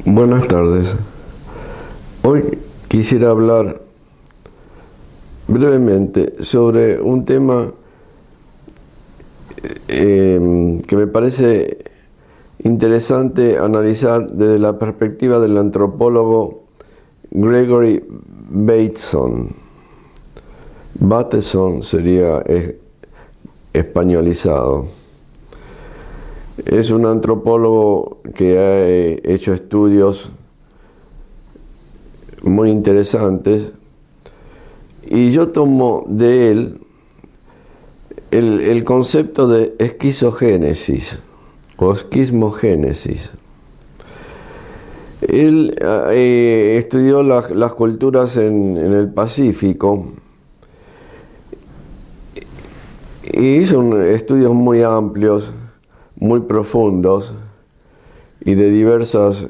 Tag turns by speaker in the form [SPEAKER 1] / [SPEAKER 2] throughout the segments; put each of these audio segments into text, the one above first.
[SPEAKER 1] Buenas tardes. Hoy quisiera hablar brevemente sobre un tema que me parece interesante analizar desde la perspectiva del antropólogo Gregory Bateson. Bateson sería españolizado. Es un antropólogo que ha hecho estudios muy interesantes y yo tomo de él el concepto de esquizogénesis o esquismogénesis. Él estudió las culturas en el Pacífico y hizo estudios muy amplios, muy profundos y de diversas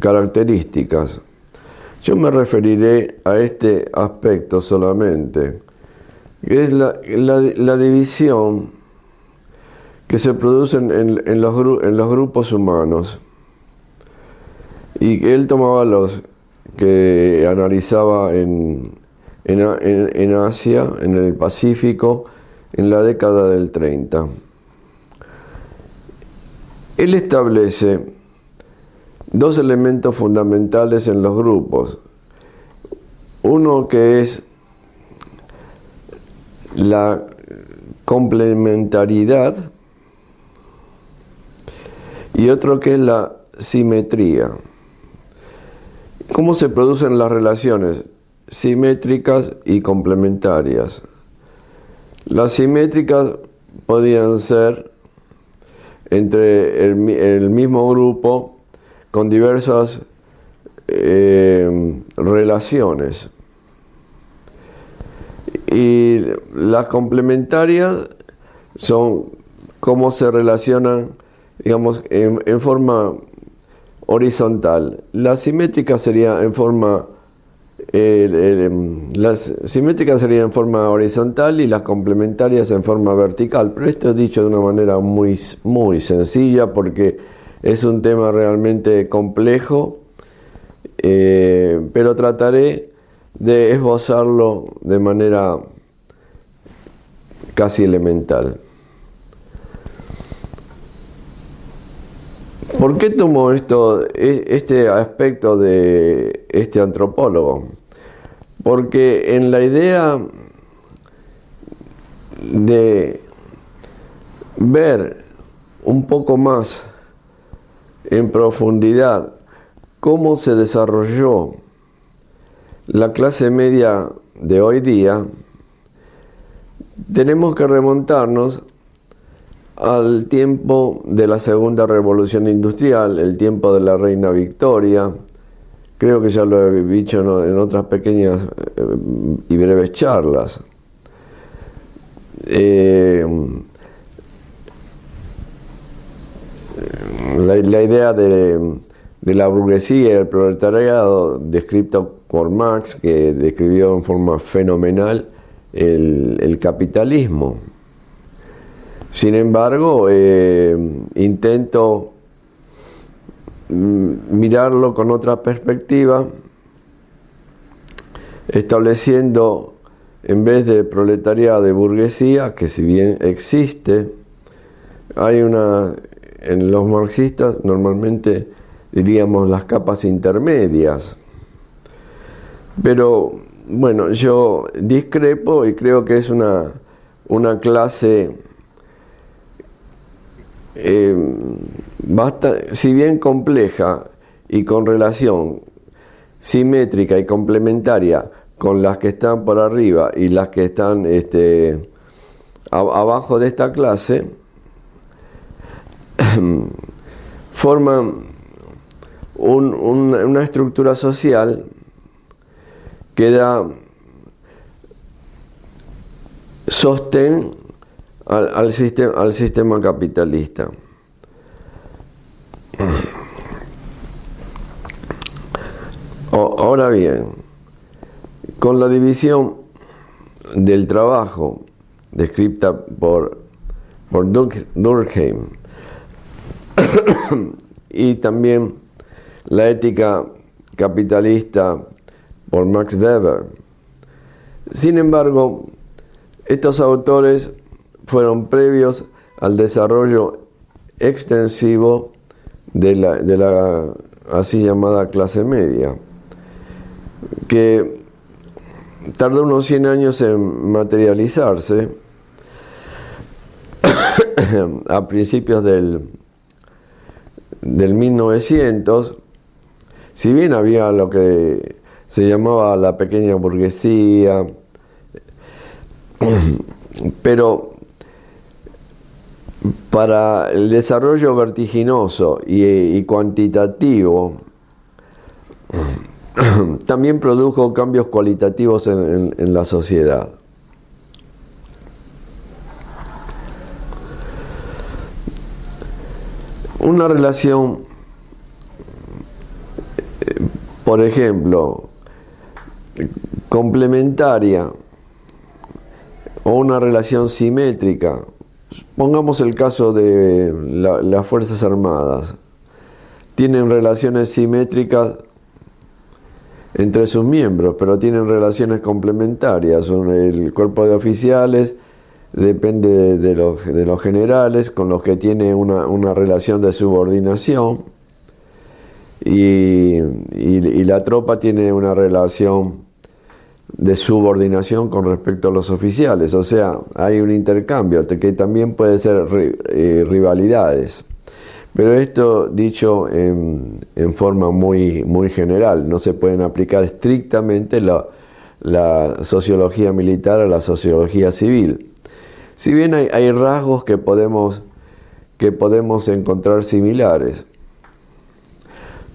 [SPEAKER 1] características. Yo me referiré a este aspecto solamente, que es la división que se produce en los grupos humanos, y que él tomaba los que analizaba en Asia, en el Pacífico, en la década del 30. Él establece dos elementos fundamentales en los grupos. Uno que es la complementariedad y otro que es la simetría. ¿Cómo se producen las relaciones simétricas y complementarias? Las simétricas podían ser entre el mismo grupo con diversas relaciones. Y las complementarias son cómo se relacionan, digamos, en forma horizontal. La simétrica sería en forma las simétricas serían en forma horizontal y las complementarias en forma vertical, pero esto es dicho de una manera muy sencilla porque es un tema realmente complejo, pero trataré de esbozarlo de manera casi elemental. ¿Por qué tomo este aspecto de este antropólogo? Porque en la idea de ver un poco más en profundidad cómo se desarrolló la clase media de hoy día, tenemos que remontarnos al tiempo de la Segunda Revolución Industrial, el tiempo de la Reina Victoria. Creo que ya lo he dicho en otras pequeñas y breves charlas. La idea de la burguesía y el proletariado, descrito por Marx, que describió en forma fenomenal el capitalismo. Sin embargo, intento mirarlo con otra perspectiva, estableciendo, en vez de proletariado y burguesía, que si bien existe, hay en los marxistas normalmente diríamos las capas intermedias. Pero bueno, yo discrepo y creo que es una clase si bien compleja y con relación simétrica y complementaria con las que están por arriba y las que están abajo de esta clase, forman una estructura social que da sostén al sistema capitalista. Ahora bien, con la división del trabajo descrita por Durkheim y también La ética capitalista por Max Weber. Sin embargo, estos autores fueron previos al desarrollo extensivo de la así llamada clase media, que tardó unos 100 años en materializarse a principios del 1900, si bien había lo que se llamaba la pequeña burguesía, pero para el desarrollo vertiginoso y cuantitativo también produjo cambios cualitativos en la sociedad. Una relación, por ejemplo, complementaria o una relación simétrica. Pongamos el caso de las Fuerzas Armadas. Tienen relaciones simétricas entre sus miembros, pero tienen relaciones complementarias. El cuerpo de oficiales depende de los generales, con los que tiene una relación de subordinación, y la tropa tiene una relación de subordinación con respecto a los oficiales. O sea, hay un intercambio que también puede ser rivalidades. Pero esto dicho en forma muy general, no se pueden aplicar estrictamente la sociología militar a la sociología civil. Si bien hay rasgos que podemos encontrar similares,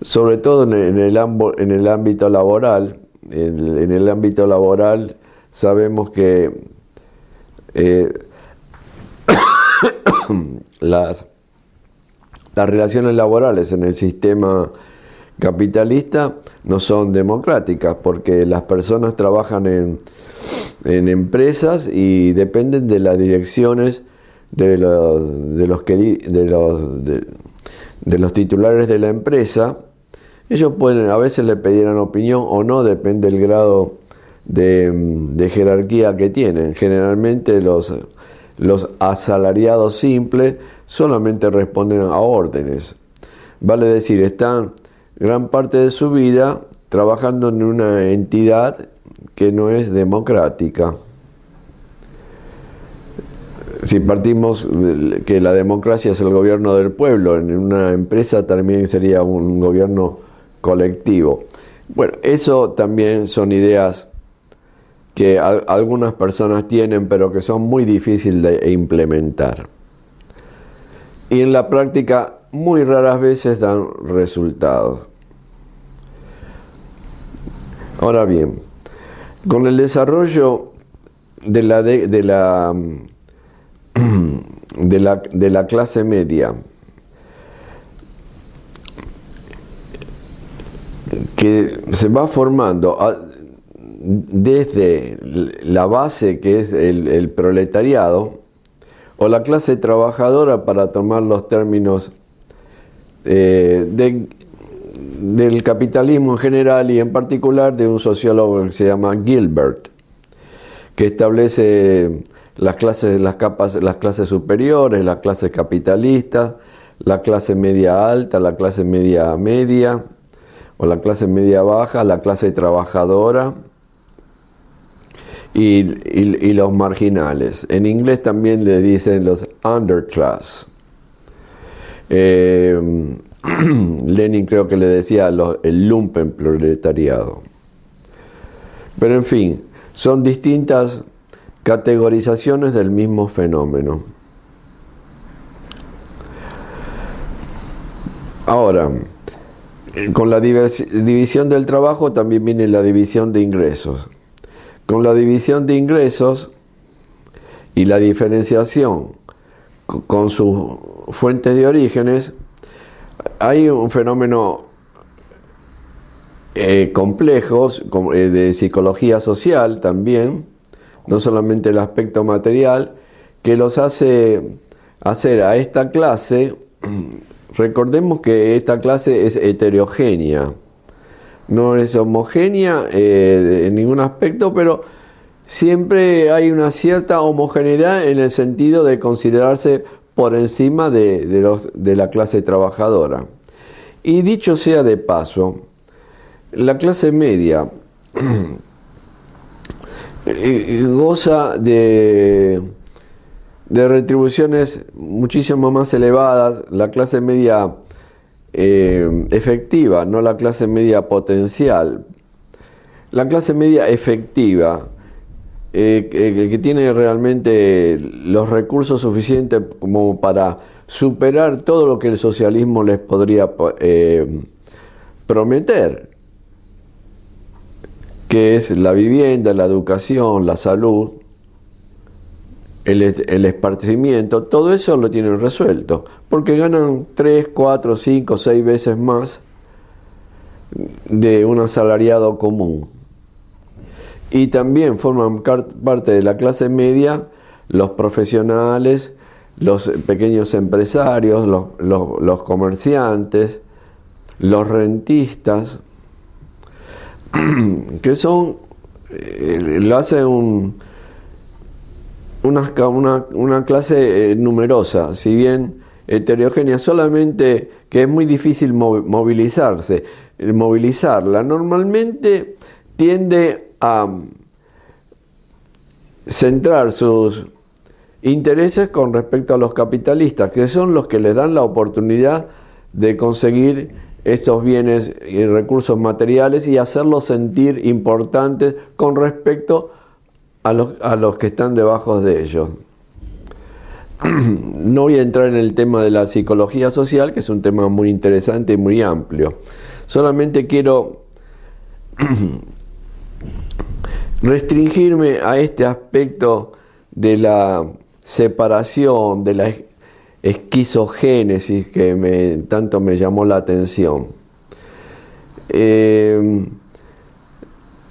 [SPEAKER 1] sobre todo en el ámbito laboral. En el ámbito laboral sabemos que las relaciones laborales en el sistema capitalista no son democráticas, porque las personas trabajan en empresas y dependen de las direcciones de los titulares de la empresa. Ellos a veces le pedirán opinión o no, depende del grado de jerarquía que tienen. Generalmente los asalariados simples solamente responden a órdenes. Vale decir, están gran parte de su vida trabajando en una entidad que no es democrática. Si partimos que la democracia es el gobierno del pueblo, en una empresa también sería un gobierno colectivo. Bueno, eso también son ideas que algunas personas tienen, pero que son muy difíciles de implementar. Y en la práctica muy raras veces dan resultados. Ahora bien, con el desarrollo de la clase media, que se va formando desde la base, que es el proletariado, o la clase trabajadora, para tomar los términos del capitalismo en general, y en particular de un sociólogo que se llama Gilbert, que establece las clases superiores, las clases capitalistas, la clase media alta, la clase media media, o la clase media baja, la clase trabajadora y los marginales. En inglés también le dicen los underclass. Lenin creo que le decía el lumpenproletariado. Pero en fin, son distintas categorizaciones del mismo fenómeno. Ahora, con la división del trabajo también viene la división de ingresos. Con la división de ingresos y la diferenciación con sus fuentes de orígenes, hay un fenómeno complejo de psicología social también, no solamente el aspecto material, que los hace hacer a esta clase recordemos que esta clase es heterogénea, no es homogénea en ningún aspecto, pero siempre hay una cierta homogeneidad en el sentido de considerarse por encima de la clase trabajadora. Y dicho sea de paso, la clase media goza de retribuciones muchísimo más elevadas, la clase media efectiva, no la clase media potencial. La clase media efectiva, que tiene realmente los recursos suficientes como para superar todo lo que el socialismo les podría prometer, que es la vivienda, la educación, la salud, el esparcimiento, todo eso lo tienen resuelto, porque ganan 3, 4, 5, 6 veces más de un asalariado común. Y también forman parte de la clase media los profesionales, los pequeños empresarios, los comerciantes, los rentistas, que son, lo hacen una clase numerosa, si bien heterogénea, solamente que es muy difícil movilizarla. Normalmente tiende a centrar sus intereses con respecto a los capitalistas, que son los que les dan la oportunidad de conseguir estos bienes y recursos materiales y hacerlos sentir importantes con respecto a los que están debajo de ellos. No voy a entrar en el tema de la psicología social, que es un tema muy interesante y muy amplio. Solamente quiero restringirme a este aspecto de la separación, de la esquizogénesis que tanto me llamó la atención.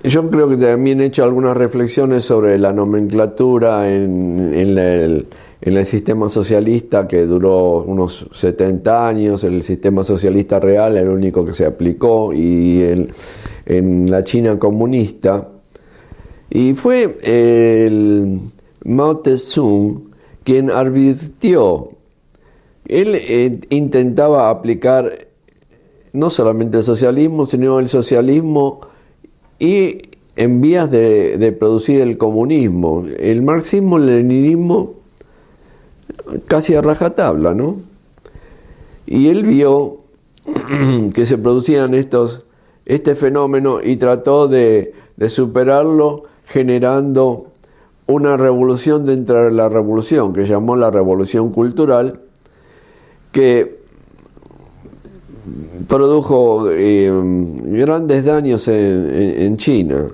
[SPEAKER 1] Yo creo que también he hecho algunas reflexiones sobre la nomenclatura en el sistema socialista, que duró unos 70 años, el sistema socialista real, el único que se aplicó, y en la China comunista. Y fue el Mao Tse-tung quien advirtió. Él intentaba aplicar no solamente el socialismo, sino el socialismo y en vías de producir el comunismo. El marxismo, el leninismo, casi a rajatabla, ¿no? Y él vio que se producían este fenómeno y trató de superarlo generando una revolución dentro de la revolución, que llamó la revolución cultural, que produjo grandes daños en China,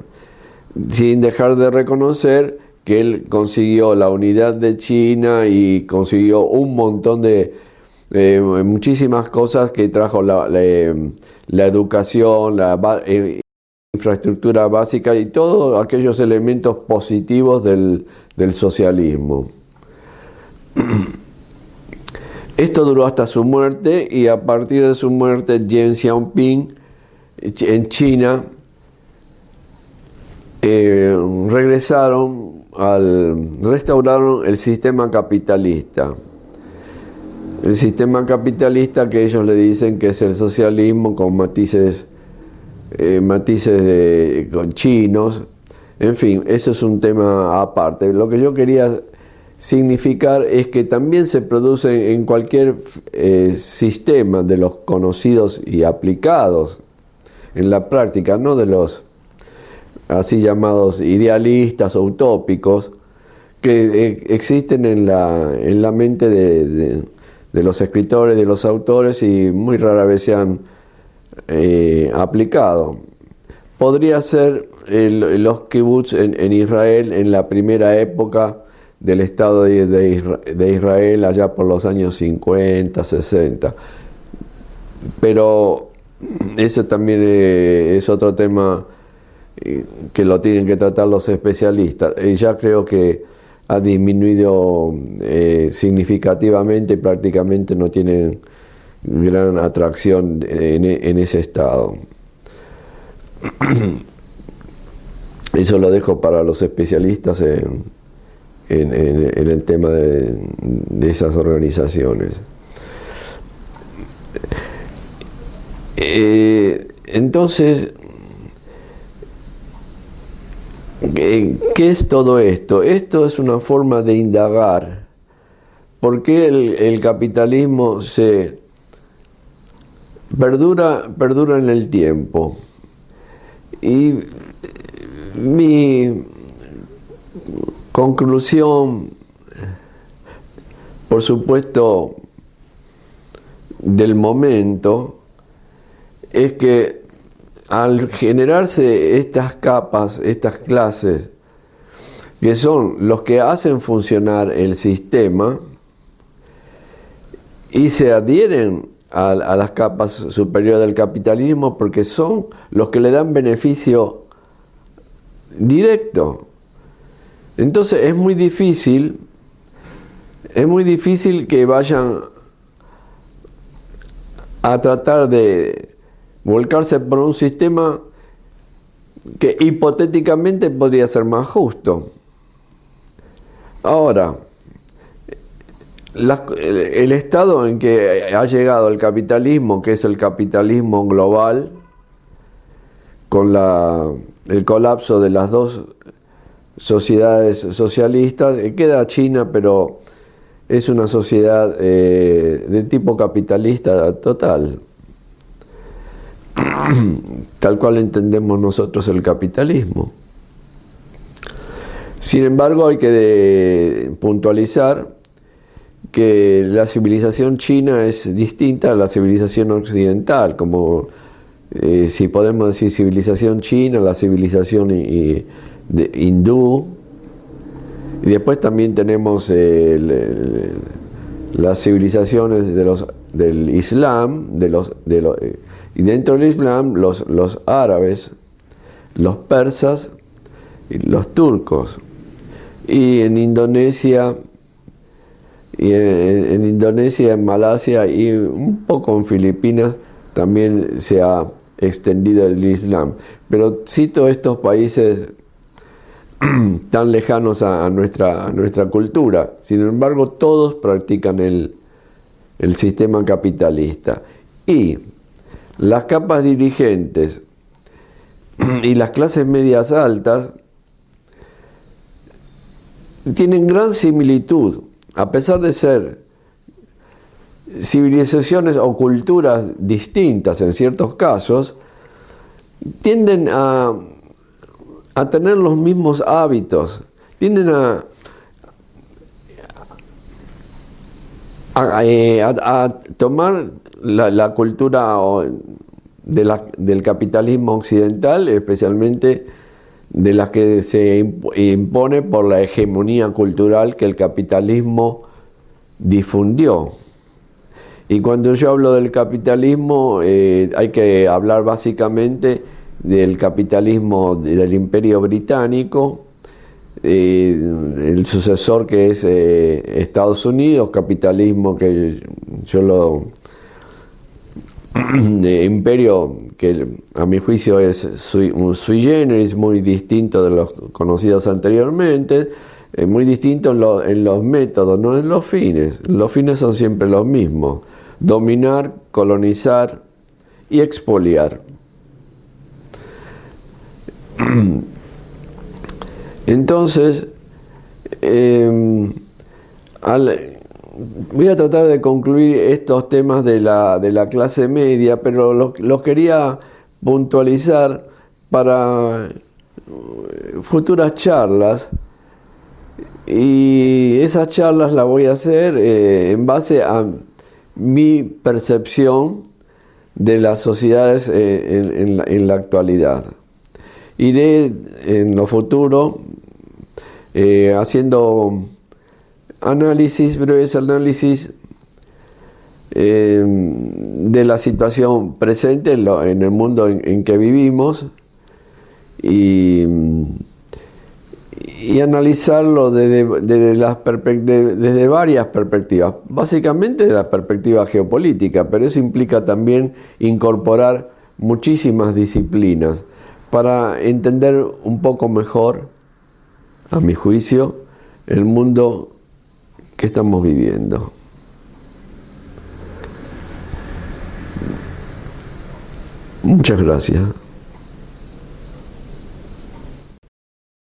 [SPEAKER 1] sin dejar de reconocer que él consiguió la unidad de China y consiguió un montón de muchísimas cosas que trajo la educación, la infraestructura básica y todos aquellos elementos positivos del socialismo. Esto duró hasta su muerte, y a partir de su muerte Deng Xiaoping en China restauraron el sistema capitalista. El sistema capitalista, que ellos le dicen que es el socialismo con matices con chinos. En fin, eso es un tema aparte. Lo que yo quería significar es que también se produce en cualquier sistema de los conocidos y aplicados en la práctica, no de los así llamados idealistas o utópicos, que existen en la mente de los escritores, de los autores, y muy rara vez se han aplicado. Podría ser los kibbutz en Israel en la primera época del Estado de Israel, allá por los años 50, 60. Pero ese también es otro tema que lo tienen que tratar los especialistas. Ya creo que ha disminuido significativamente y prácticamente no tienen gran atracción en ese estado. Eso lo dejo para los especialistas en el tema de esas organizaciones. Entonces, ¿qué es todo esto? Esto es una forma de indagar por qué el capitalismo se perdura en el tiempo. Y mi conclusión, por supuesto, del momento, es que al generarse estas capas, estas clases, que son los que hacen funcionar el sistema y se adhieren a las capas superiores del capitalismo porque son los que le dan beneficio directo. Entonces es muy difícil que vayan a tratar de volcarse por un sistema que hipotéticamente podría ser más justo. Ahora, el estado en que ha llegado el capitalismo, que es el capitalismo global, con el colapso de las dos sociedades socialistas, queda China, pero es una sociedad de tipo capitalista total, tal cual entendemos nosotros el capitalismo. Sin embargo, hay que puntualizar que la civilización china es distinta a la civilización occidental, como si podemos decir civilización china, la civilización hindú, y después también tenemos las civilizaciones del Islam, y dentro del Islam los árabes, los persas y los turcos. Y en Indonesia, en Malasia y un poco en Filipinas también se ha extendido el Islam. Pero cito estos países tan lejanos a nuestra cultura. Sin embargo, todos practican el sistema capitalista. Y las capas dirigentes y las clases medias altas tienen gran similitud, a pesar de ser civilizaciones o culturas distintas en ciertos casos, tienden a tener los mismos hábitos, tienden a tomar la cultura del capitalismo occidental, especialmente de las que se impone por la hegemonía cultural que el capitalismo difundió. Y cuando yo hablo del capitalismo, hay que hablar básicamente del capitalismo del Imperio Británico, el sucesor que es Estados Unidos, capitalismo que yo lo... imperio que a mi juicio es sui generis, muy distinto de los conocidos anteriormente, muy distinto en los métodos, no en los fines. Los fines son siempre los mismos: dominar, colonizar y expoliar. Entonces, voy a tratar de concluir estos temas de la clase media, pero los quería puntualizar para futuras charlas, y esas charlas las voy a hacer en base a mi percepción de las sociedades en la actualidad. Iré en lo futuro haciendo breves análisis de la situación presente en el mundo en que vivimos, y y analizarlo desde varias perspectivas, básicamente de la perspectiva geopolítica, pero eso implica también incorporar muchísimas disciplinas para entender un poco mejor, a mi juicio, el mundo que estamos viviendo. Muchas gracias.